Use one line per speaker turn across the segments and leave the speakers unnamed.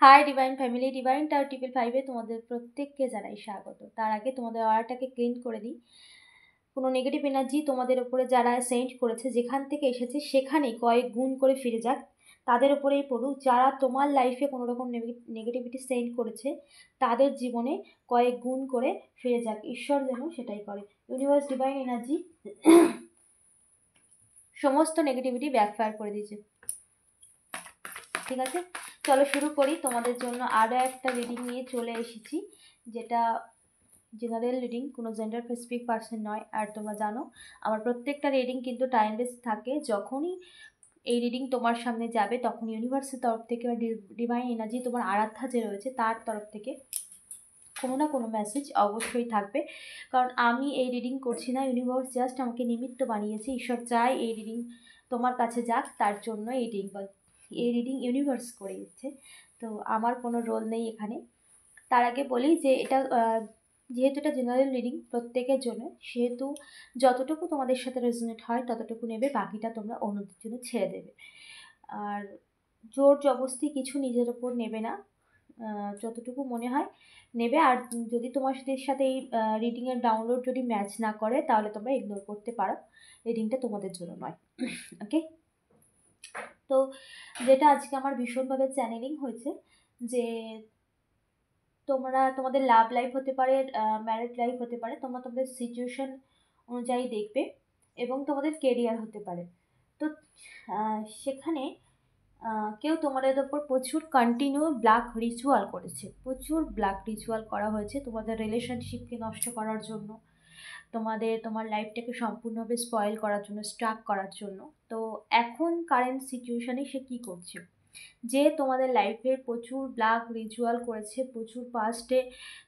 Hi divine family, divine টার 555-এ তোমাদের প্রত্যেককে জানাই স্বাগত। তার আগে তোমাদের অর্ডারটাকে ক্লিন করে দিই। কোনো নেগেটিভ এনার্জি তোমাদের ওপরে যারা সেন্ড করেছে, যেখান থেকে এসেছে সেখানেই কয়েক গুণ করে ফিরে যাক, তাদের ওপরেই পড়ুক। যারা তোমার লাইফে কোনো রকম নেগেটিভিটি সেন্ড করেছে, তাদের জীবনে কয়েক গুণ করে ফিরে যাক। ঈশ্বর যেন সেটাই করে। ইউনিভার্স ডিভাইন এনার্জি সমস্ত নেগেটিভিটি ব্যাকফায়ার করে দিয়েছে। ঠিক আছে, চলো শুরু করি। তোমাদের জন্য আরও একটা রিডিং নিয়ে চলে এসেছি, যেটা জেনারেল রিডিং, কোনো জেন্ডার স্পেসিফিক পার্সন নয়। আর তোমরা জানো আমার প্রত্যেকটা রিডিং কিন্তু টাইম বেস থাকে। যখনই এই রিডিং তোমার সামনে যাবে, তখন ইউনিভার্সের তরফ থেকে বা ডিভাইন এনার্জি, তোমার আরাধ্যা যে রয়েছে তার তরফ থেকে কোনো না কোনো মেসেজ অবশ্যই থাকবে। কারণ আমি এই রিডিং করছি না, ইউনিভার্স জাস্ট আমাকে নিমিত্ত বানিয়েছে। ঈশ্বর চায় এই রিডিং তোমার কাছে যাক, তার জন্য এই রিডিং ইউনিভার্স করে দিচ্ছে। তো আমার কোনো রোল নেই এখানে। তার আগে বলি যে এটা যেহেতু এটা জেনারেল রিডিং প্রত্যেকের জন্য, সেহেতু যতটুকু তোমাদের সাথে রেজোনেট হয় ততটুকু নেবে, বাকিটা তোমরা অন্যদের জন্য ছেড়ে দেবে। আর জোর জবরদস্তি কিছু নিজের ওপর নেবে না, যতটুকু মনে হয় নেবে। আর যদি তোমার সাথে এই রিডিংয়ের ডাউনলোড যদি ম্যাচ না করে, তাহলে তোমরা ইগনোর করতে পারো, রিডিংটা তোমাদের জন্য নয়। ওকে, তো যেটা আজকে আমার ভীষণভাবে চ্যানেলিং হয়েছে, যে তোমাদের লাভ লাইফ হতে পারে, ম্যারিড লাইফ হতে পারে, তোমাদের সিচুয়েশন অনুযায়ী দেখবে, এবং তোমাদের কেরিয়ার হতে পারে। তো সেখানে কেউ তোমাদের ওপর প্রচুর কন্টিনিউ ব্ল্যাক রিচুয়াল করেছে, প্রচুর ব্ল্যাক রিচুয়াল করা হয়েছে তোমাদের রিলেশনশিপকে নষ্ট করার জন্য, তোমার লাইফটাকে সম্পূর্ণভাবে স্পয়েল করার জন্য, স্ট্রাক করার জন্য। তো এখন কারেন্ট সিচুয়েশানে সে কী করছে, যে তোমাদের লাইফের প্রচুর ব্ল্যাক রিচুয়াল করেছে, প্রচুর পাস্টে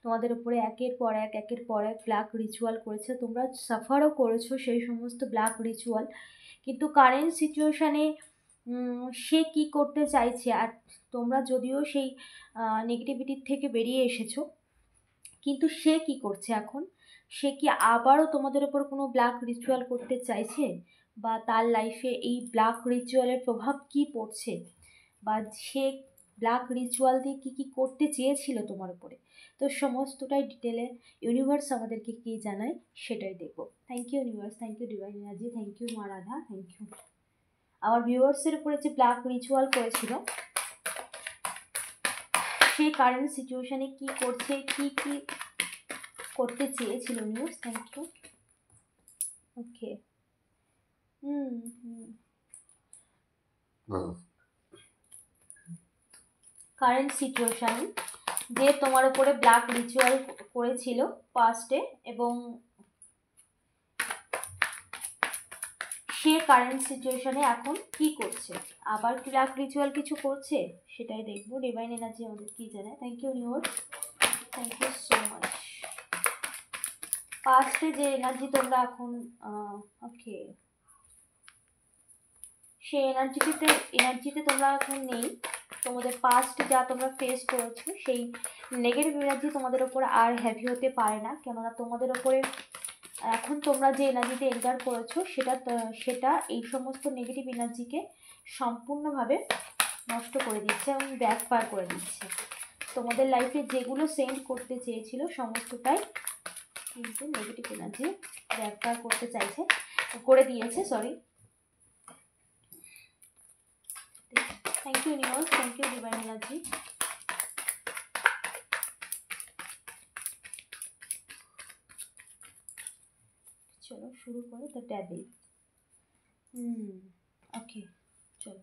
তোমাদের উপরে একের পর এক ব্ল্যাক রিচুয়াল করেছে, তোমরা সাফারও করেছো সেই সমস্ত ব্ল্যাক রিচুয়াল। কিন্তু কারেন্ট সিচুয়েশানে সে কি করতে চাইছে, আর তোমরা যদিও সেই নেগেটিভিটির থেকে বেরিয়ে এসেছো, কিন্তু সে কি করছে এখন, সে কি আবারও তোমাদের ওপর কোনো ব্ল্যাক রিচুয়াল করতে চাইছে, বা তার লাইফে এই ব্ল্যাক রিচুয়ালের প্রভাব কি পড়ছে, বা সে ব্ল্যাক রিচুয়াল দিয়ে কী কী করতে চেয়েছিল তোমার উপরে। তো সমস্তটাই ডিটেলে ইউনিভার্স আমাদেরকে কী জানায় সেটাই দেখব। Thank you universe, thank you divine energy, thank you মা রাধা, থ্যাংক ইউ। আমার ভিউয়ার্সের উপরে যে ব্ল্যাক রিচুয়াল করেছিল, সেই কারেন্ট সিচুয়েশানে কী করছে, কী কী করতে চেয়েছিল news. Thank you. Okay, current situation যে তোমার উপরে ব্ল্যাক রিচুয়াল করেছিল পাস্টে, এবং সে কারেন্ট সিচুয়েশানে এখন কি করছে, আবার ব্ল্যাক রিচুয়াল কিছু করছে, সেটাই দেখবো। ডিভাইন এনার্জি আমাদের কি জানায়। Thank you universe, thank you so much. পাস্টে যে এনার্জি তোমরা এখন ওকে, সেই এনার্জিতে তোমরা এখন নেই। তোমাদের পাস্ট যা তোমরা ফেস করেছো, সেই নেগেটিভ এনার্জি তোমাদের ওপরে আর হ্যাভি হতে পারে না, কেননা তোমাদের ওপরে এখন তোমরা যে এনার্জিতে এন্টার করেছো, সেটা এই সমস্ত নেগেটিভ এনার্জিকে সম্পূর্ণভাবে নষ্ট করে দিচ্ছে এবং ব্যাকফায়ার করে দিচ্ছে। তোমাদের লাইফে যেগুলো সেন্ড করতে চেয়েছিল সমস্তটাই কিন্তু নেগেটিভ এনার্জি ব্যাকফায়ার করতে চাইছে, করে দিয়েছে, sorry. Thank you universe, thank you divine energy. চলো শুরু করে দ্য ডেভিল। ওকে, চলো।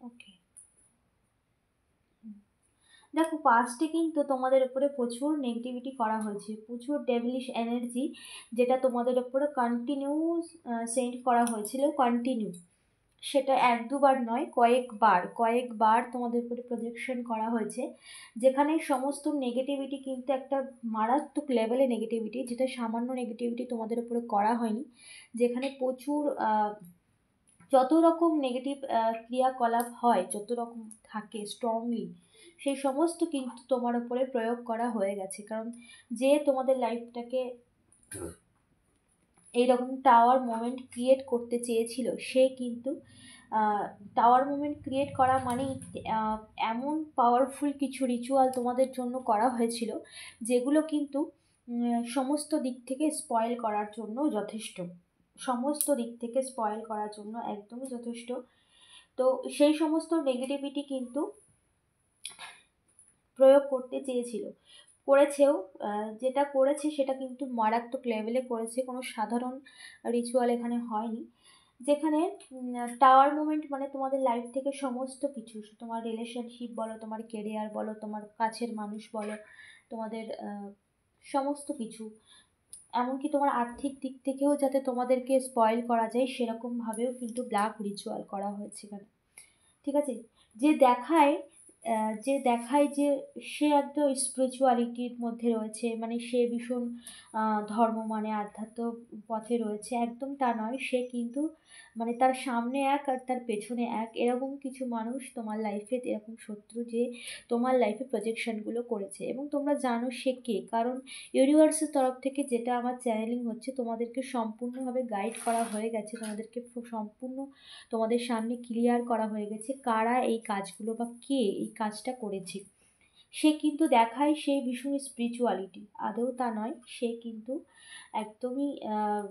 ওকে, দেখো পাস্টে কিন্তু তোমাদের উপরে প্রচুর নেগেটিভিটি করা হয়েছে, প্রচুর ডেভিলিশ এনার্জি, যেটা তোমাদের উপরে কন্টিনিউ সেন্ড করা হয়েছিল, কন্টিনিউ। সেটা এক দুবার নয়, কয়েকবার তোমাদের উপরে প্রজেকশন করা হয়েছে, যেখানে সমস্ত নেগেটিভিটি কিন্তু একটা মারাত্মক লেভেলে নেগেটিভিটি, যেটা সামান্য নেগেটিভিটি তোমাদের উপরে করা হয়নি, যেখানে প্রচুর যত রকম নেগেটিভ ক্রিয়াকলাপ হয়, যত রকম থাকে স্ট্রংলি, সেই সমস্ত কিন্তু তোমার উপরে প্রয়োগ করা হয়ে গেছে। কারণ যে তোমাদের লাইফটাকে এইরকম টাওয়ার মোমেন্ট ক্রিয়েট করতে চেয়েছিল, সে কিন্তু টাওয়ার মোমেন্ট ক্রিয়েট করা মানেই এমন পাওয়ারফুল কিছু রিচুয়াল তোমাদের জন্য করা হয়েছিল, যেগুলো কিন্তু সমস্ত দিক থেকে স্পয়েল করার জন্য যথেষ্ট, সমস্ত দিক থেকে স্পয়েল করার জন্য একদমই যথেষ্ট। তো সেই সমস্ত নেগেটিভিটি কিন্তু প্রয়োগ করতে চেয়েছিল, করেছেও। যেটা করেছে সেটা কিন্তু মারাত্মক লেভেলে করেছে, কোনো সাধারণ রিচুয়াল এখানে হয়নি। যেখানে টাওয়ার মুভমেন্ট মানে তোমাদের লাইফ থেকে সমস্ত কিছু, তোমার রিলেশনশিপ বলো, তোমার কেরিয়ার বলো, তোমার কাছের মানুষ বলো, তোমাদের সমস্ত কিছু, এমনকি তোমার আর্থিক দিক থেকেও যাতে তোমাদেরকে স্পয়েল করা যায়, সেরকমভাবেও কিন্তু ব্ল্যাক রিচুয়াল করা হয়েছে এখানে। ঠিক আছে? যে দেখায় যে সে একদম স্পিরিচুয়ালিটির মধ্যে রয়েছে, মানে সে ভীষণ ধর্ম মানে আধ্যাত্ম পথে রয়েছে, একদম তা নয়। সে কিন্তু মানে তার সামনে এক আর তার পেছনে এক, এরকম কিছু মানুষ তোমার লাইফে, এরকম শত্রু যে তোমার লাইফে প্রজেকশনগুলো করেছে। এবং তোমরা জানো সে কে, কারণ ইউনিভার্সের তরফ থেকে যেটা আমার চ্যানেলিং হচ্ছে, তোমাদেরকে সম্পূর্ণভাবে গাইড করা হয়ে গেছে, তোমাদেরকে সম্পূর্ণ তোমাদের সামনে ক্লিয়ার করা হয়ে গেছে কারা এই কাজগুলো বা কে এই কাজটা করেছে। সে কিন্তু দেখায় সে ভীষণ স্পিরিচুয়ালিটি, আদৌ তা নয়। সে কিন্তু একদমই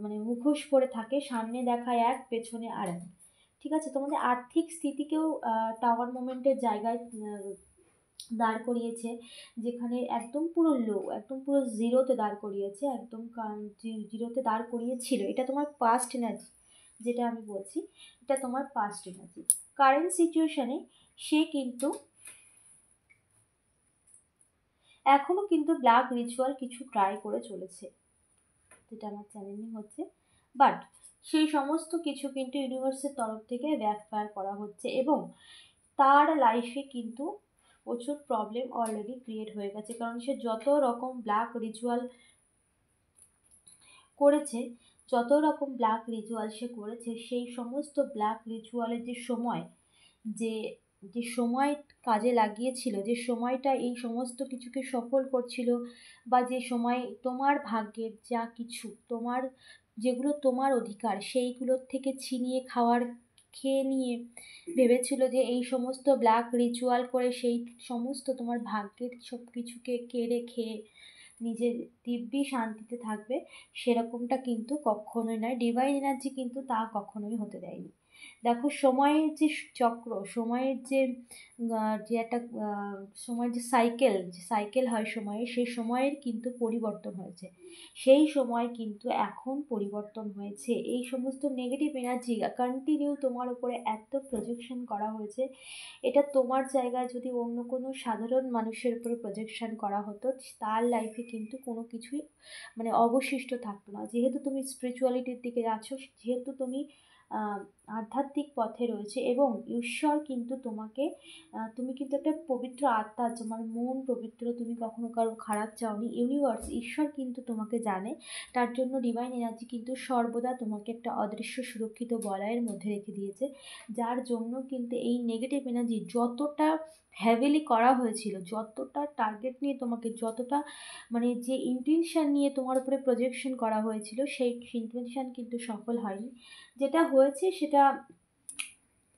মানে মুখোশ পরে থাকে, সামনে দেখায় এক, পেছনে আর এক। ঠিক আছে? তোমাদের আর্থিক স্থিতিকেও টাওয়ার মোমেন্টের জায়গায় দাঁড় করিয়েছে, যেখানে একদম পুরো লো, একদম পুরো জিরোতে দাঁড় করিয়েছে, একদম জিরোতে দাঁড় করিয়েছিল। এটা তোমার পাস্ট এনার্জি, যেটা আমি বলছি, এটা তোমার পাস্ট এনার্জি। কারেন্ট সিচুয়েশনে সে কিন্তু এখনো কিন্তু ব্ল্যাক রিচুয়াল কিছু ট্রাই করে চলেছে, যেটা আমার চ্যানেলিং হচ্ছে। বাট সেই সমস্ত কিছু কিন্তু ইউনিভার্সের তরফ থেকে ব্যাকফায়ার করা হচ্ছে, এবং তার লাইফে কিন্তু প্রচুর প্রবলেম অলরেডি ক্রিয়েট হয়ে গেছে। কারণ সে যত রকম ব্ল্যাক রিচুয়াল করেছে, যত রকম ব্ল্যাক রিচুয়াল সে করেছে, সেই সমস্ত ব্ল্যাক রিচুয়ালের যে সময়, যে যে সময় কাজে লাগিয়েছিল, যে সময়টা এই সমস্ত কিছুকে সফল করছিল, বা যে সময় তোমার ভাগ্যের যা কিছু, তোমার যেগুলো তোমার অধিকার, সেইগুলোর থেকে ছিনিয়ে খাওয়ার খেয়ে নিয়ে ভেবেছিল যে এই সমস্ত ব্ল্যাক রিচুয়াল করে সেই সমস্ত তোমার ভাগ্যের সব কিছুকে কেড়ে খেয়ে নিজের দিব্যি শান্তিতে থাকবে, সেরকমটা কিন্তু কখনোই নয়। ডিভাইন এনার্জি কিন্তু তা কখনোই হতে দেয়নি। দেখো, সময়ের যে চক্র, সময়ের যে একটা সময়ের যে সাইকেল হয় সময়ের, সেই সময়ের কিন্তু পরিবর্তন হয়েছে। সেই সময় কিন্তু এখন পরিবর্তন হয়েছে। এই সমস্ত নেগেটিভ এনার্জি কন্টিনিউ তোমার উপরে এত প্রজেকশন করা হয়েছে, এটা তোমার জায়গায় যদি অন্য কোনো সাধারণ মানুষের উপরে প্রজেকশন করা হতো, তার লাইফে কিন্তু কোনো কিছুই মানে অবশিষ্ট থাকতো না। যেহেতু তুমি স্পিরিচুয়ালিটির দিকে আছো, যেহেতু তুমি আধ্যাত্মিক পথে রয়েছে, এবং ঈশ্বর কিন্তু তোমাকে তুমি কিন্তু একটা পবিত্র আত্মা, তোমার মন পবিত্র, তুমি কখনো কারো খারাপ চাওনি। ইউনিভার্স, ঈশ্বর কিন্তু তোমাকে জানে, তার জন্য ডিভাইন এনার্জি কিন্তু সর্বদা তোমাকে একটা অদৃশ্য সুরক্ষিত বলয়ের মধ্যে রেখে দিয়েছে, যার জন্য কিন্তু এই নেগেটিভ এনার্জি যতটা হ্যাভিলি করা হয়েছিল, যতটা টার্গেট নিয়ে তোমাকে, যতটা মানে যে ইন্টেনশন নিয়ে তোমার উপরে প্রজেকশন করা হয়েছিল, সেই ইন্টেনশন কিন্তু সফল হয়নি। যেটা হয়েছে সেটা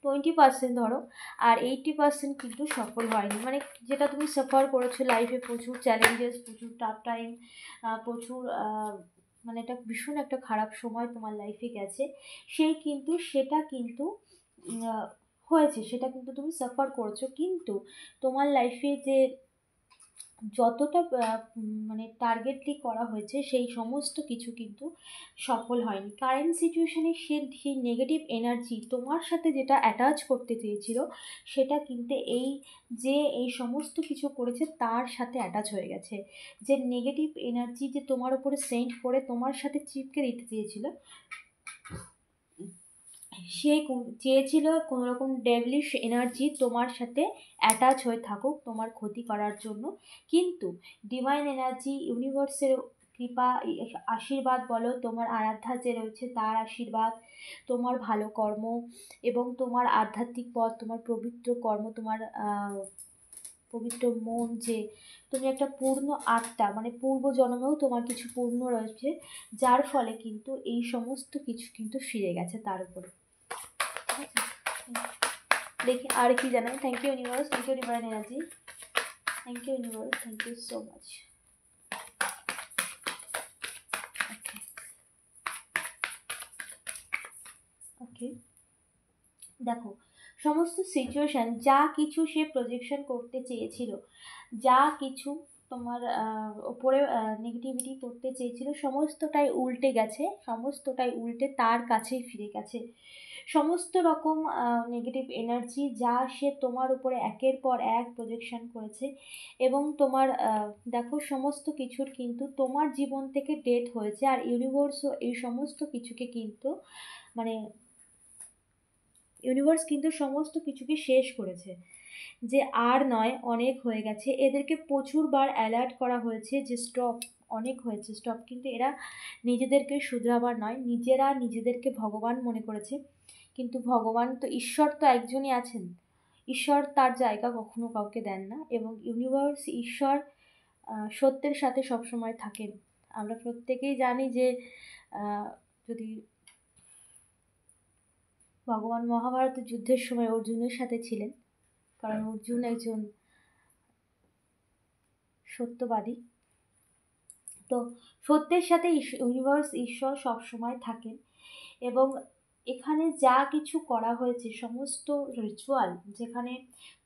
20% ধরো, আর 80% কিন্তু সফল হয়নি। মানে যেটা তুমি সাফার করেছো লাইফে, প্রচুর চ্যালেঞ্জেস, প্রচুর টাফ টাইম, প্রচুর মানে এটা ভীষণ একটা খারাপ সময় তোমার লাইফে গেছে, সেটা কিন্তু হয়েছে, সেটা কিন্তু তুমি সাফার করেছো। কিন্তু তোমার লাইফে যে যতটা মানে টার্গেটলি করা হয়েছে, সেই সমস্ত কিছু কিন্তু সফল হয়নি। কারেন্ট সিচুয়েশানে সেই নেগেটিভ এনার্জি তোমার সাথে যেটা অ্যাটাচ করতে চেয়েছিল, সেটা কিন্তু এই সমস্ত কিছু করেছে তার সাথে অ্যাটাচ হয়ে গেছে। যে নেগেটিভ এনার্জি যে তোমার উপরে সেন্ড করে তোমার সাথে চিপকে দিতে চেয়েছিল, সে চেয়েছিল কোনো রকম ডেভিলিশ এনার্জি তোমার সাথে অ্যাটাচ হয়ে থাকুক তোমার ক্ষতি করার জন্য। কিন্তু ডিভাইন এনার্জি, ইউনিভার্সের কৃপা, আশীর্বাদ বলো, তোমার আরাধ্যা যে রয়েছে তার আশীর্বাদ, তোমার ভালো কর্ম, এবং তোমার আধ্যাত্মিক পথ, তোমার পবিত্র কর্ম, তোমার পবিত্র মন, যে তুমি একটা পূর্ণ আত্মা, মানে পূর্ব জন্মেও তোমার কিছু পূর্ণ রয়েছে, যার ফলে কিন্তু এই সমস্ত কিছু কিন্তু ফিরে গেছে তার উপরে। ঠিক আছে, দেখি আর কি জানাই। Thank you universe, thank you divine energy, thank you universe, thank you so much. Okay, দেখো সমস্ত সিচুয়েশন, যা কিছু সে প্রজেকশন করতে চেয়েছিল, যা কিছু তোমার ওপরে নেগেটিভিটি করতে চেয়েছিল, সমস্তটাই উল্টে গেছে, সমস্তটাই উল্টে তার কাছেই ফিরে গেছে। সমস্ত রকম নেগেটিভ এনার্জি যা সে তোমার উপরে একের পর এক প্রজেকশন করেছে, এবং তোমার দেখো সমস্ত কিছুর কিন্তু তোমার জীবন থেকে ডেথ হয়েছে, আর ইউনিভার্সও এই সমস্ত কিছুকে কিন্তু মানে ইউনিভার্স কিন্তু সমস্ত কিছুকে শেষ করেছে, যে আর নয়, অনেক হয়ে গেছে। এদেরকে প্রচুরবার অ্যালার্ট করা হয়েছে যে স্টপ, অনেক হয়েছে, স্টপ। কিন্তু এরা নিজেদেরকে শুধরাবার নয়, নিজেরা নিজেদেরকে ভগবান মনে করেছে। কিন্তু ভগবান তো, ঈশ্বর তো একজনই আছেন, ঈশ্বর তার জায়গা কখনো কাউকে দেন না, এবং ইউনিভার্স, ঈশ্বর সত্যের সাথে সবসময় থাকেন। আমরা প্রত্যেকেই জানি যে যদি ভগবান মহাভারতের যুদ্ধের সময় অর্জুনের সাথে ছিলেন, কারণ অর্জুন একজন সত্যবাদী। তো সত্যের সাথে ইউনিভার্স, ঈশ্বর সবসময় থাকেন। এবং এখানে যা কিছু করা হয়েছে, সমস্ত রিচুয়াল, যেখানে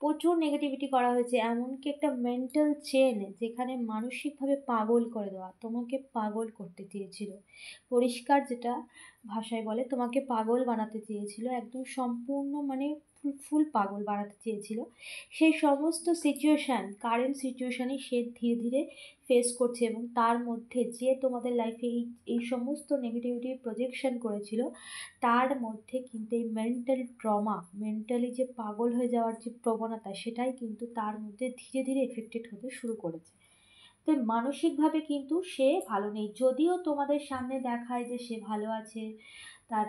প্রচুর নেগেটিভিটি করা হয়েছে, এমনকি একটা মেন্টাল চেন, যেখানে মানসিকভাবে পাগল করে দেওয়া, তোমাকে পাগল করতে চেয়েছিল, পরিষ্কার যেটা ভাষায় বলে, তোমাকে পাগল বানাতে চেয়েছিল, একদম সম্পূর্ণ মানে ফুল পাগল বানাতে চেয়েছিল। সেই সমস্ত সিচুয়েশান, কারেন্ট সিচুয়েশানই সে ধীরে ধীরে ফেস করছে, এবং তার মধ্যে যে তোমাদের লাইফে এই সমস্ত নেগেটিভিটি প্রজেকশন করেছিল, তার মধ্যে কিন্তু এই মেন্টাল ট্রমা, মেন্টালি যে পাগল হয়ে যাওয়ার যে প্রবণতা, সেটাই কিন্তু তার মধ্যে ধীরে ধীরে এফেক্টেড হতে শুরু করেছে। তো মানসিকভাবে কিন্তু সে ভালো নেই, যদিও তোমাদের সামনে দেখায় যে সে ভালো আছে, তার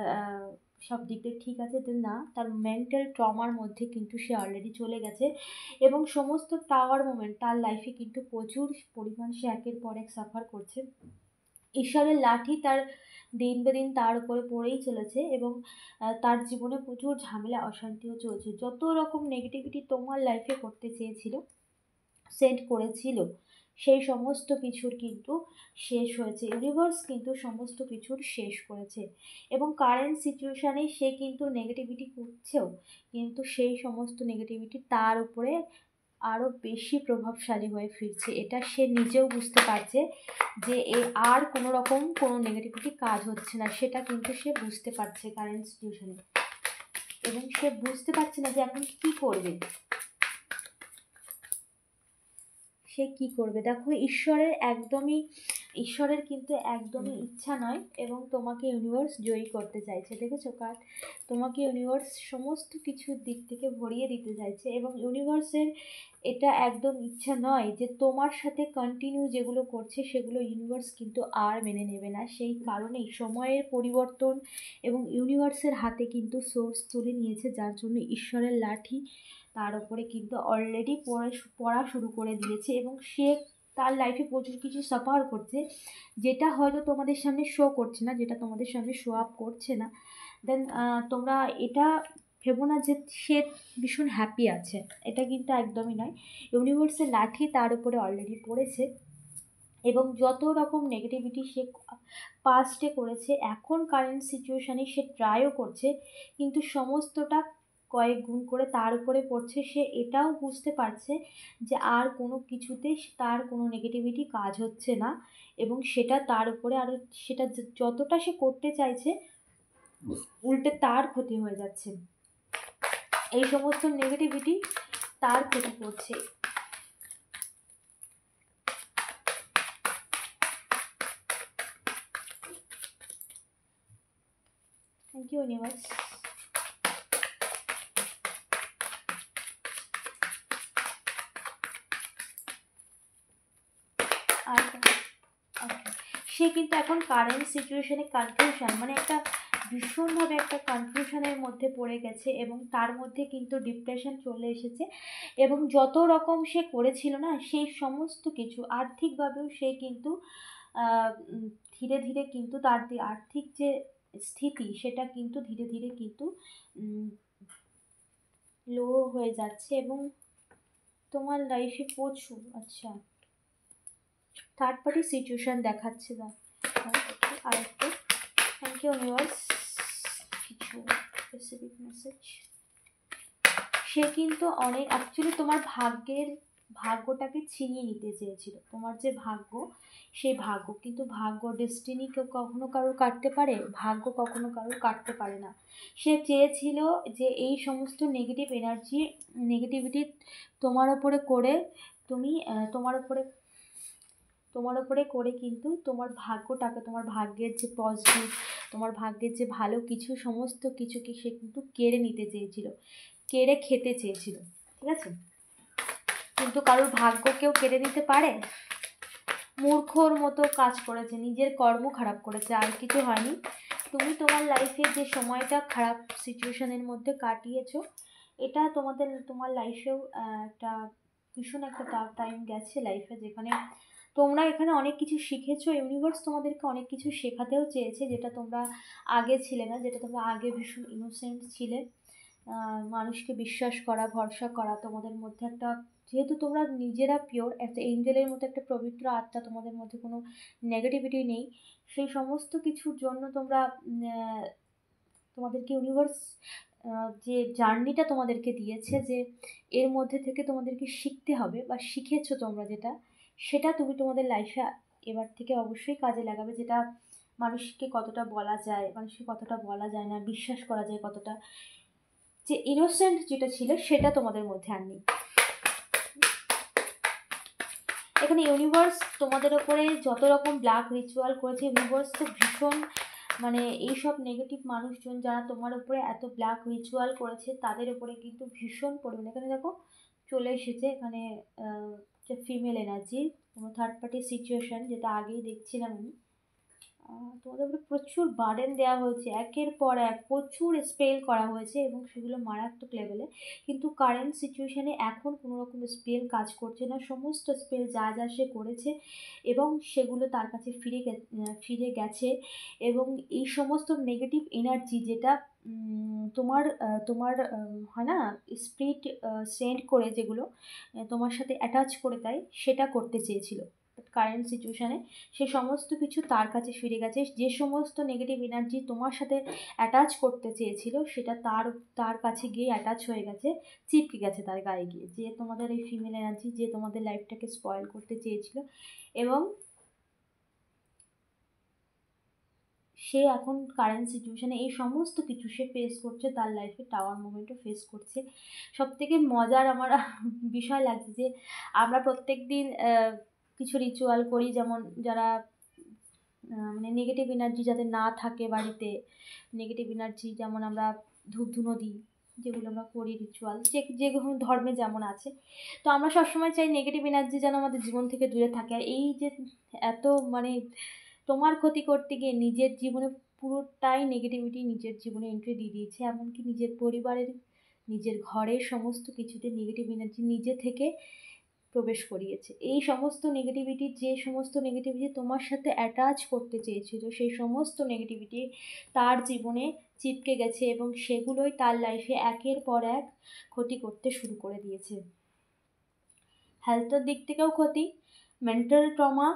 সব দিক দিয়ে ঠিক আছে, তো না, তার মেন্টাল ট্রমার মধ্যে কিন্তু সে অলরেডি চলে গেছে, এবং সমস্ত টাওয়ার মোমেন্ট তার লাইফে কিন্তু প্রচুর পরিমাণ সে একের পর এক সাফার করছে। ঈশ্বরের লাঠি তার দিন বেদিন তার উপরে পড়েই চলেছে, এবং তার জীবনে প্রচুর ঝামেলা অশান্তিও চলছে। যত রকম নেগেটিভিটি তোমার লাইফে করতে চেয়েছিল, সেন্ড করেছিল, সেই সমস্ত কিছুর কিন্তু শেষ হয়েছে। ইউনিভার্স কিন্তু সমস্ত কিছুর শেষ করেছে, এবং কারেন্ট সিচুয়েশানে সে কিন্তু নেগেটিভিটি করছেও, কিন্তু সেই সমস্ত নেগেটিভিটি তার উপরে আরও বেশি প্রভাবশালী হয়ে ফিরছে। এটা সে নিজেও বুঝতে পারছে যে আর কোনো রকম কোনো নেগেটিভিটি কাজ হচ্ছে না, সেটা কিন্তু সে বুঝতে পারছে কারেন্ট সিচুয়েশানে, এবং সে বুঝতে পারছে না যে এখন কী করবে, সে কি করবে। দেখো ঈশ্বরের কিন্তু একদমই ইচ্ছা নয়, এবং তোমাকে ইউনিভার্স জয়ী করতে চাইছে। দেখেছো কার, তোমাকে ইউনিভার্স সমস্ত কিছুর দিক থেকে ভরিয়ে দিতে চাইছে, এবং ইউনিভার্সের এটা একদম ইচ্ছা নয় যে তোমার সাথে কন্টিনিউ যেগুলো করছে সেগুলো ইউনিভার্স কিন্তু আর মেনে নেবে না। সেই কারণেই সময়ের পরিবর্তন, এবং ইউনিভার্সের হাতে কিন্তু সোর্স তুলে নিয়েছে, যার জন্য ঈশ্বরের লাঠি তার উপরে কিন্তু অলরেডি পড়া শুরু করে দিয়েছে, এবং সে তার লাইফে প্রচুর কিছু সাফার করছে, যেটা হয়তো তোমাদের সামনে শো করছে না, যেটা তোমাদের সামনে শো আপ করছে না। দেন তোমরা এটা ভেবো না যে সে ভীষণ হ্যাপি আছে, এটা কিন্তু একদমই নয়। ইউনিভার্সের লাঠি তার উপরে অলরেডি পড়েছে, এবং যত রকম নেগেটিভিটি সে পাস্টে করেছে, এখন কারেন্ট সিচুয়েশানে সে ট্রাইও করছে, কিন্তু সমস্তটা কয়েক গুণ করে তার উপরে পড়ছে। সে এটাও বুঝতে পারছে যে আর কোনো কিছুতে তার কোনো নেগেটিভিটি কাজ হচ্ছে না, এবং সেটা তার উপরে আরও, সেটা যতটা সে করতে চাইছে উল্টে তার ক্ষতি হয়ে যাচ্ছে, এই সমস্ত নেগেটিভিটি তার ক্ষতি করছে। Thank you universe. আর সে কিন্তু এখন কারেন্ট সিচুয়েশনে কনফিউশন, মানে একটা ভীষণভাবে একটা কনফিউশনের মধ্যে পড়ে গেছে এবং তার মধ্যে কিন্তু ডিপ্রেশন চলে এসেছে। এবং যত রকম সে করেছিল না, সেই সমস্ত কিছু আর্থিকভাবেও সে কিন্তু ধীরে ধীরে কিন্তু তার আর্থিক যে স্থিতি সেটা কিন্তু ধীরে ধীরে কিন্তু লো হয়ে যাচ্ছে। এবং তোমার লাইফে প্রচুর থার্ড পার্টি সিচুয়েশন দেখাচ্ছে। আর একটু থ্যাংক ইউ ইউনিভার্স, কিছু স্পেসিফিক মেসেজ। সে কিন্তু অনেক অ্যাকচুয়ালি তোমার ভাগ্যটাকে ছিনিয়ে নিতে চেয়েছিল। তোমার যে ভাগ্য, সেই ভাগ্য কিন্তু ডেস্টিনি কেউ কখনো কারোর কাটতে পারে, ভাগ্য কখনো কারোর কাটতে পারে না। সে চেয়েছিল যে এই সমস্ত নেগেটিভিটি তোমার ওপরে করে তোমার ওপরে করে কিন্তু তোমার ভাগ্যটাকে, তোমার ভাগ্যের যে পজিটিভ, তোমার ভাগ্যের যে ভালো কিছু, সমস্ত কিছুকে সে কিন্তু কেড়ে নিতে চেয়েছিল, কেড়ে খেতে চেয়েছিল। ঠিক আছে, কিন্তু কারোর ভাগ্য কেউ কেড়ে নিতে পারে? মূর্খর মতো কাজ করেছে, নিজের কর্ম খারাপ করেছে, আর কিছু হয়নি। তুমি তোমার লাইফে যে সময়টা খারাপ সিচুয়েশনের মধ্যে কাটিয়েছো, এটা তোমার লাইফেও একটা ভীষণ একটা টাফ টাইম গেছে লাইফে, যেখানে তোমরা এখানে অনেক কিছু শিখেছো। ইউনিভার্স তোমাদেরকে অনেক কিছু শেখাতেও চেয়েছে, যেটা তোমরা আগে ছিলে না, যেটা তোমরা আগে ভীষণ ইনোসেন্ট ছিলে। মানুষকে বিশ্বাস করা, ভরসা করা তোমাদের মধ্যে একটা, যেহেতু তোমরা নিজেরা পিওর, একটা এঞ্জেলের মতো একটা পবিত্র আত্মা, তোমাদের মধ্যে কোনো নেগেটিভিটি নেই। সেই সমস্ত কিছুর জন্য তোমাদেরকে ইউনিভার্স যে জার্নিটা তোমাদেরকে দিয়েছে, যে এর মধ্যে থেকে তোমাদেরকে শিখতে হবে বা শিখেছো তোমরা যেটা, সেটা তুমি তোমাদের লাইফে এবার থেকে অবশ্যই কাজে লাগাবে। যেটা মানুষকে কতটা বলা যায়, মানুষকে কতটা বলা যায় না, বিশ্বাস করা যায় কতটা, যে ইনোসেন্ট যেটা ছিল সেটা তোমাদের মধ্যে আর নেই। এখানে ইউনিভার্স তোমাদের ওপরে যত রকম ব্ল্যাক রিচুয়াল করেছে, ইউনিভার্স তো ভীষণ এইসব নেগেটিভ মানুষজন যারা তোমার উপরে এত ব্ল্যাক রিচুয়াল করেছে, তাদের উপরে কিন্তু ভীষণ পরিমাণে, এখানে দেখো চলে এসেছে এখানে যে ফিমেল এনার্জি, তোমার থার্ড পার্টি সিচুয়েশন, যেটা আগেই দেখছিলাম আমি। তোমাদের উপরে প্রচুর বার্ডেন দেওয়া হয়েছে, একের পর এক প্রচুর স্পেল করা হয়েছে এবং সেগুলো মারাত্মক লেভেলে। কিন্তু কারেন্ট সিচুয়েশানে এখন কোনো রকম স্পেল কাজ করছে না। সমস্ত স্পেল যা যা সে করেছে এবং সেগুলো তার কাছে ফিরে গেছে। এবং এই সমস্ত নেগেটিভ এনার্জি যেটা তোমার হয় না, স্পিরিট সেন্ড করে যেগুলো তোমার সাথে অ্যাটাচ করে দেয়, সেটা করতে চেয়েছিল কারেন্ট সিচুয়েশানে, সে সমস্ত কিছু তার কাছে ফিরে গেছে। যে সমস্ত নেগেটিভ এনার্জি তোমার সাথে অ্যাটাচ করতে চেয়েছিল, সেটা তার কাছে গিয়ে অ্যাটাচ হয়ে গেছে, চিপকে গেছে তার গায়ে গিয়ে। যে তোমাদের এই ফিমেল এনার্জি, যে তোমাদের লাইফটাকে স্পয়েল করতে চেয়েছিল, এবং সে এখন কারেন্ট সিচুয়েশানে এই সমস্ত কিছু সে ফেস করছে, তার লাইফে টাওয়ার মোমেন্টও ফেস করছে। সবথেকে মজার আমার বিষয় লাগছে যে আমরা প্রত্যেক দিন কিছু রিচুয়াল করি, যেমন যারা নেগেটিভ এনার্জি যাতে না থাকে বাড়িতে, নেগেটিভ এনার্জি যেমন আমরা ধূপধুনো দিই, যেগুলো আমরা করি রিচুয়াল, যে কোনো ধর্মে যেমন আছে। তো আমরা সবসময় চাই নেগেটিভ এনার্জি যেন আমাদের জীবন থেকে দূরে থাকে। আর এই যে এত তোমার ক্ষতি করতে গিয়ে নিজের জীবনে পুরোটাই নেগেটিভিটি নিজের জীবনে এন্ট্রি দিয়ে দিয়েছে, এমনকি নিজের পরিবারের, নিজের ঘরের সমস্ত কিছুতে নেগেটিভ এনার্জি নিজে থেকে প্রবেশ করিয়েছে। এই সমস্ত নেগেটিভিটি, যে সমস্ত নেগেটিভিটি তোমার সাথে অ্যাটাচ করতে চেয়েছিল, সেই সমস্ত নেগেটিভিটি তার জীবনে চিপকে গেছে এবং সেগুলোই তার লাইফে একের পর এক ক্ষতি করতে শুরু করে দিয়েছে। হেলথের দিক থেকেও ক্ষতি, মেন্টাল ট্রমা,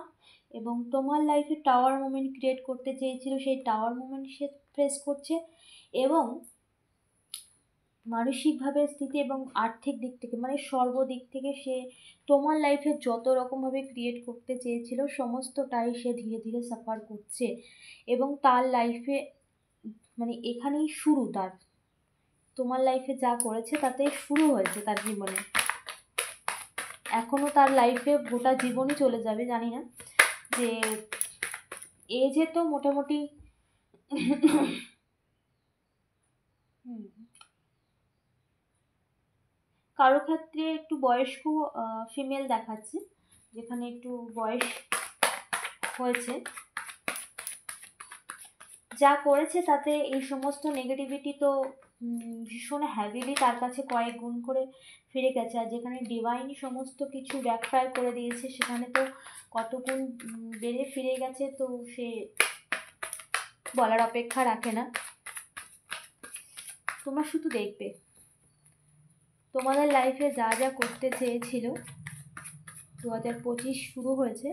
এবং তোমার লাইফে টাওয়ার মোমেন্ট ক্রিয়েট করতে চেয়েছিল, সেই টাওয়ার মোমেন্ট সে ফেস করছে। এবং মানসিকভাবে স্থিতি এবং আর্থিক দিক থেকে, সর্বদিক থেকে সে তোমার লাইফে যত রকমভাবে ক্রিয়েট করতে চেয়েছিল, সমস্তটাই সে ধীরে ধীরে সাফার করছে। এবং তার লাইফে এখানেই শুরু, তোমার লাইফে যা করেছে তাতেই শুরু হয়েছে তার জীবনে। এখনও তার লাইফে গোটা জীবনই চলে যাবে, জানি না। যে এজে তো মোটামুটি কারো ক্ষেত্রে একটু বয়স্ক ফিমেল দেখাচ্ছে, যেখানে একটু বয়স হয়েছে, যা করেছে তাতে এই সমস্ত নেগেটিভিটি তো ভীষণ হ্যাভিলি তার কাছে কয়েক গুণ করে ফিরে গেছে। আর যেখানে ডিভাইন সমস্ত কিছু ব্যাকফায়ার করে দিয়েছে, সেখানে তো কত গুণ বেড়ে ফিরে গেছে, তো সে বলার অপেক্ষা রাখে না। তোমরা শুধু দেখবে তোমাদের লাইফে যা যা করতে চেয়েছিল, 2025 শুরু হয়েছে,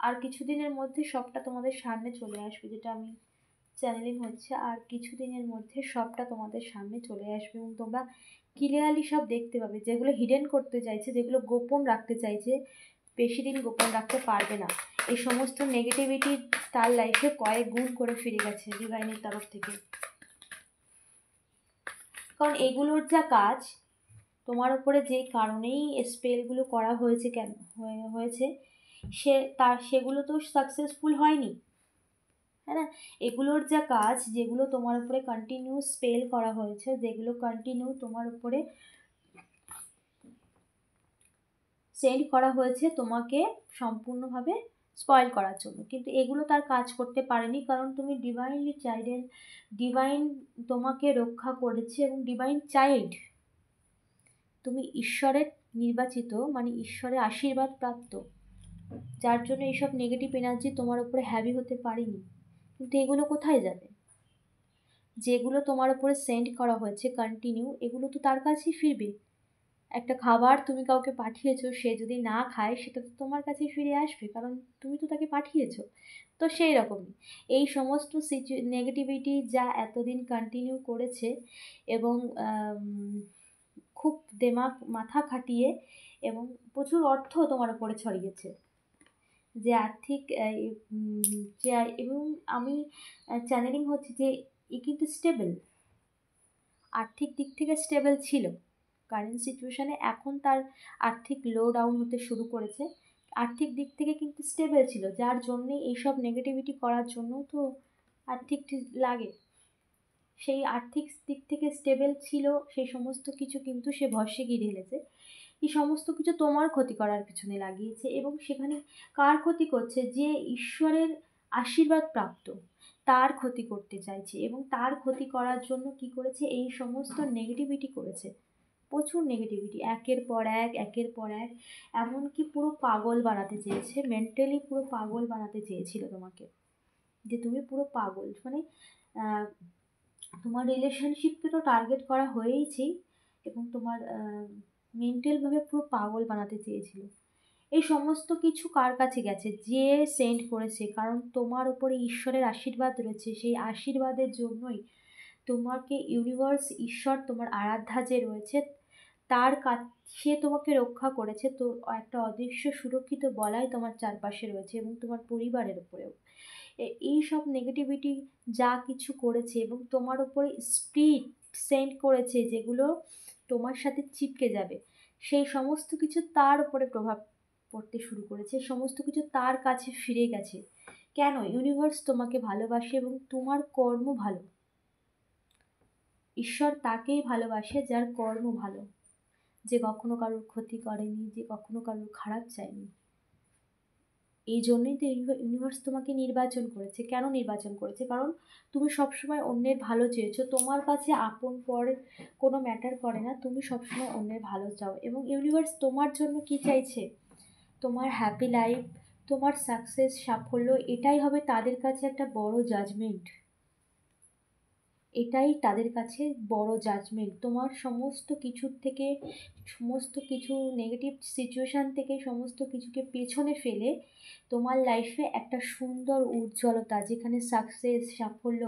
আর কিছুদিনের মধ্যে সবটা তোমাদের সামনে চলে আসবে। যেটা আমি চ্যানেলিং হচ্ছে, আর কিছুদিনের মধ্যে সবটা তোমাদের সামনে চলে আসবে এবং তোমরা ক্লিয়ারলি সব দেখতে পাবে। যেগুলো হিডেন করতে চাইছে, যেগুলো গোপন রাখতে চাইছে, বেশি দিন গোপন রাখতে পারবে না। এই সমস্ত নেগেটিভিটি তার লাইফে কয়েক গুণ করে ফিরে গেছে ডিভাইনের তরফ থেকে। কারণ এগুলোর যা কাজ, তোমার উপরে যে কারণেই স্পেলগুলো করা হয়েছে, কেন হয়েছে, সেগুলো তো সাকসেসফুল হয়নি, হ্যাঁ না? এগুলোর যা কাজ, যেগুলো তোমার উপরে কন্টিনিউ স্পেল করা হয়েছে, যেগুলো কন্টিনিউ তোমার উপরে সেন্ড করা হয়েছে তোমাকে সম্পূর্ণভাবে স্পয়েল করার জন্য, কিন্তু এগুলো তার কাজ করতে পারেনি। কারণ তুমি ডিভাইনলি চাইল্ড, ডিভাইন তোমাকে রক্ষা করেছে এবং ডিভাইন চাইল্ড, তুমি ঈশ্বরের নির্বাচিত, মানে ঈশ্বরের আশীর্বাদ প্রাপ্ত, যার জন্য এইসব নেগেটিভ এনার্জি তোমার উপরে হ্যাভি হতে পারেনি। কিন্তু এগুলো কোথায় যাবে? যেগুলো তোমার উপরে সেন্ড করা হয়েছে কন্টিনিউ, এগুলো তো তার কাছেই ফিরবে। একটা খাবার তুমি কাউকে পাঠিয়েছো, সে যদি না খায়, সেটা তো তোমার কাছেই ফিরে আসবে, কারণ তুমি তো তাকে পাঠিয়েছো। তো সেই রকমই এই সমস্ত নেগেটিভিটি যা এতদিন কন্টিনিউ করেছে এবং খুব মাথা খাটিয়ে এবং প্রচুর অর্থ তোমার উপরে ছড়িয়েছে, যে আর্থিক যে, এবং আমি চ্যানেলিং হচ্ছে যে এ কিন্তু স্টেবল, আর্থিক দিক থেকে স্টেবল ছিল। কারেন্ট সিচুয়েশানে এখন তার আর্থিক লো ডাউন হতে শুরু করেছে, আর্থিক দিক থেকে কিন্তু স্টেবল ছিল, যার জন্যে এইসব নেগেটিভিটি করার জন্য তো আর্থিক লাগে। সেই আর্থিক দিক থেকে স্টেবল ছিল, সেই সমস্ত কিছু কিন্তু সে ভস্মে গিয়ে ঢেলেছে। এই সমস্ত কিছু তোমার ক্ষতি করার পিছনে লাগিয়েছে, এবং সেখানে কার ক্ষতি করছে? যে ঈশ্বরের আশীর্বাদ প্রাপ্ত, তার ক্ষতি করতে চাইছে, এবং তার ক্ষতি করার জন্য কি করেছে? এই সমস্ত নেগেটিভিটি করেছে, প্রচুর নেগেটিভিটি, একের পর এক, একের পর এক, এমনকি পুরো পাগল বানাতে চেয়েছে, মেন্টালি পুরো পাগল বানাতে চেয়েছিল তোমাকে, যে তুমি পুরো পাগল, মানে তোমার রিলেশনশিপকে তো টার্গেট করা হয়েইছে, এবং তোমার মেন্টালভাবে পুরো পাগল বানাতে চেয়েছিল। এই সমস্ত কিছু কার কাছে গেছে? যে সেন্ড করেছে, কারণ তোমার উপরে ঈশ্বরের আশীর্বাদ রয়েছে, সেই আশীর্বাদের জন্যই তোমাকে ইউনিভার্স, ঈশ্বর, তোমার আরাধ্যা যে রয়েছে, তার সে তোমাকে রক্ষা করেছে। তো একটা অদৃশ্য সুরক্ষিত বলাই তোমার চারপাশে রয়েছে, এবং তোমার পরিবারের উপরেও। এই সব নেগেটিভিটি যা কিছু করেছে, এবং তোমার উপরে স্পিরিট সেন্ড করেছে, যেগুলো তোমার সাথে চিপকে যাবে, সেই সমস্ত কিছু তার উপরে প্রভাব পড়তে শুরু করেছে, সমস্ত কিছু তার কাছে ফিরে গেছে। কেন? ইউনিভার্স তোমাকে ভালোবাসে এবং তোমার কর্ম ভালো। ঈশ্বর তাকেই ভালোবাসে যার কর্ম ভালো, যে কখনো কারোর ক্ষতি করেনি, যে কখনো কারোর খারাপ চায়নি। এই জন্যই তো ইউনিভার্স তোমাকে নির্বাচন করেছে। কেন নির্বাচন করেছে? কারণ তুমি সবসময় অন্যের ভালো চেয়েছো, তোমার কাছে আপন পর কোনো ম্যাটার করে না, তুমি সবসময় অন্যের ভালো চাও, এবং ইউনিভার্স তোমার জন্য কি চাইছে? তোমার হ্যাপি লাইফ, তোমার সাকসেস, সাফল্য, এটাই হবে তাদের কাছে একটা বড় জাজমেন্ট। এটাই তাদের কাছে বড় জাজমেন্ট। তোমার সমস্ত কিছুর থেকে, সমস্ত কিছু নেগেটিভ সিচুয়েশান থেকে, সমস্ত কিছুকে পেছনে ফেলে তোমার লাইফে একটা সুন্দর উজ্জ্বলতা, যেখানে সাকসেস, সাফল্য,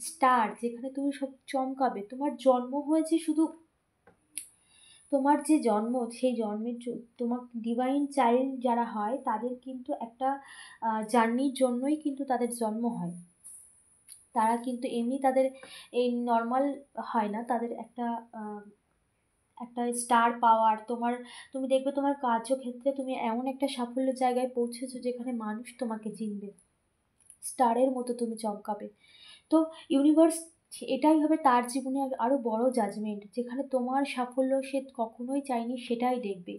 স্টার, যেখানে তুমি সব চমকাবে। তোমার জন্ম হয়েছে শুধু, তোমার যে জন্ম, সেই জন্মের তোমার ডিভাইন চাইল্ড যারা হয়, তাদের কিন্তু একটা জার্নির জন্যই কিন্তু তাদের জন্ম হয়। তারা কিন্তু এমনি তাদের এই নর্মাল হয় না, তাদের একটা একটা স্টার পাওয়ার, তুমি দেখবে তোমার কার্যক্ষেত্রে তুমি এমন একটা সাফল্যের জায়গায় পৌঁছেছো, যেখানে মানুষ তোমাকে চিনবে, স্টারের মতো তুমি চমকাবে। তো ইউনিভার্স এটাই হবে তার জীবনে আরও বড় জাজমেন্ট, যেখানে তোমার সাফল্য সে কখনোই চায়নি সেটাই দেখবে।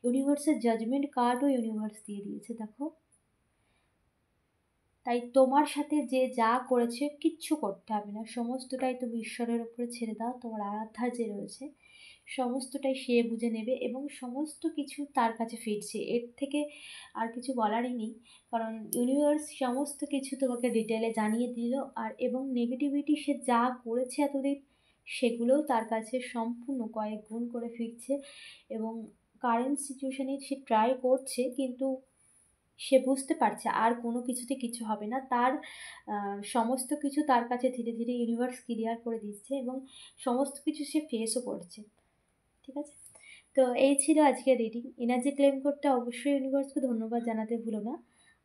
ইউনিভার্সের জাজমেন্ট কার্ডও ইউনিভার্স দিয়ে দিয়েছে, দেখো। তাই তোমার সাথে যে যা করেছে কিচ্ছু করতে হবে না, সমস্তটাই তুমি ঈশ্বরের উপরে ছেড়ে দাও। তোমার আরাধ্যা যে রয়েছে সমস্তটাই সে বুঝে নেবে এবং সমস্ত কিছু তার কাছে ফিরছে। এর থেকে আর কিছু বলারই নেই, কারণ ইউনিভার্স সমস্ত কিছু তোমাকে ডিটেলে জানিয়ে দিল। আর এবং নেগেটিভিটি সে যা করেছে এতদিন সেগুলোও তার কাছে সম্পূর্ণ কয়েক গুণ করে ফিরছে। এবং কারেন্ট সিচুয়েশানে সে ট্রাই করছে, কিন্তু সে বুঝতে পারছে আর কোনো কিছুতে কিছু হবে না। তার সমস্ত কিছু তার কাছে ধীরে ধীরে ইউনিভার্স ক্লিয়ার করে দিচ্ছে এবং সমস্ত কিছু সে ফেসও করছে। ঠিক আছে, তো এই ছিল আজকের রিডিং। এনার্জি ক্লেম করতে অবশ্যই ইউনিভার্সকে ধন্যবাদ জানাতে ভুলো না।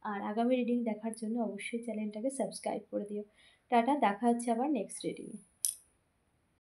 আর আগামী রিডিং দেখার জন্য অবশ্যই চ্যানেলটাকে সাবস্ক্রাইব করে দিও। টাটা, দেখা হচ্ছে আবার নেক্সট রিডিংয়ে।